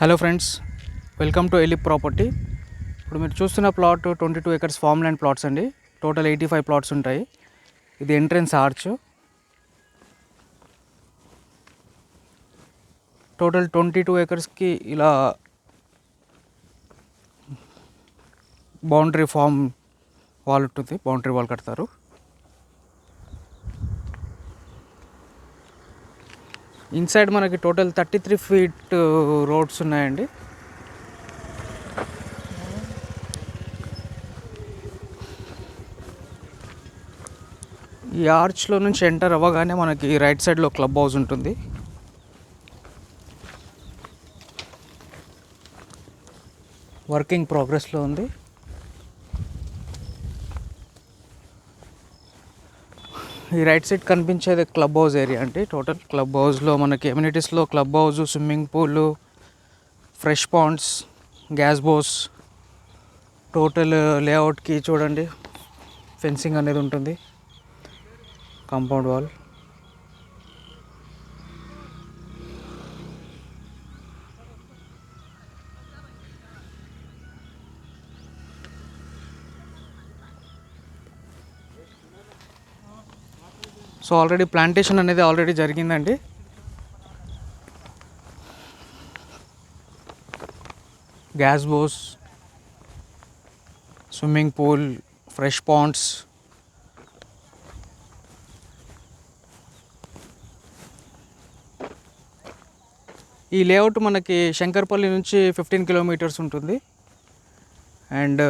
Hello friends, welcome to ఎలిప్ property. ఇప్పుడు మీరు చూస్తున్న plot 22 acres farm land plots అండి. టోటల్ 85 ప్లాట్స్ ఉంటాయి. ఇది ఎంట్రన్స్ ఆర్చ్. టోటల్ 22 acresకి ఇలా బౌండరీ ఫామ్ వాల్ ఉంటుంది. బౌండరీ వాల్ కడతారు. ఇన్సైడ్ మనకి టోటల్ 33 feet రోడ్స్ ఉన్నాయండి. ఈ ఆర్చ్లో నుంచి ఎంటర్ అవ్వగానే మనకి రైట్ సైడ్లో క్లబ్ హౌస్ ఉంటుంది. వర్కింగ్ ప్రోగ్రెస్లో ఉంది. ఈ రైట్ సైడ్ కనిపించేది క్లబ్ హౌస్ ఏరియా అండి. టోటల్ క్లబ్ హౌస్లో మనకి ఎమ్యూనిటీస్లో club house, swimming pool, fresh ponds, gazebos, total లేఅవుట్కి చూడండి ఫెన్సింగ్ అనేది ఉంటుంది. Compound wall. So already plantation అనేది ఆల్రెడీ జరిగిందండి. Gazebos, swimming pool, fresh ponds, ఈ లేఅవుట్ మనకి శంకర్పల్లి నుంచి 15 kilometers ఉంటుంది. అండ్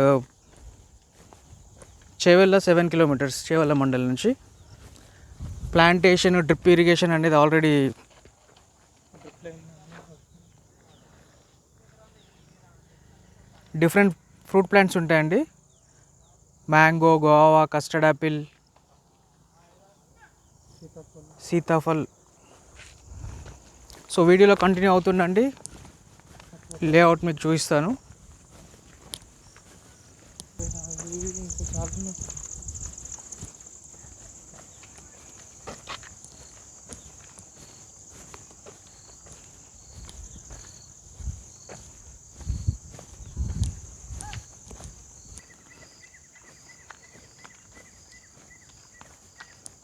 చేవెళ్ళ 7 kilometers, చేవెళ్ళ మండలి నుంచి. ప్లాంటేషన్, డ్రిప్ ఇరిగేషన్ అనేది ఆల్రెడీ డిఫరెంట్ ఫ్రూట్ ప్లాంట్స్ ఉంటాయండి. Mango, Goa, custard Apple, Sitaphal. So వీడియోలో కంటిన్యూ అవుతుందండి. లేఅవుట్ మీకు చూపిస్తాను.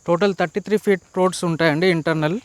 టోటల్ 33 feet రోడ్స్ ఉంటాయండి ఇంటర్నల్.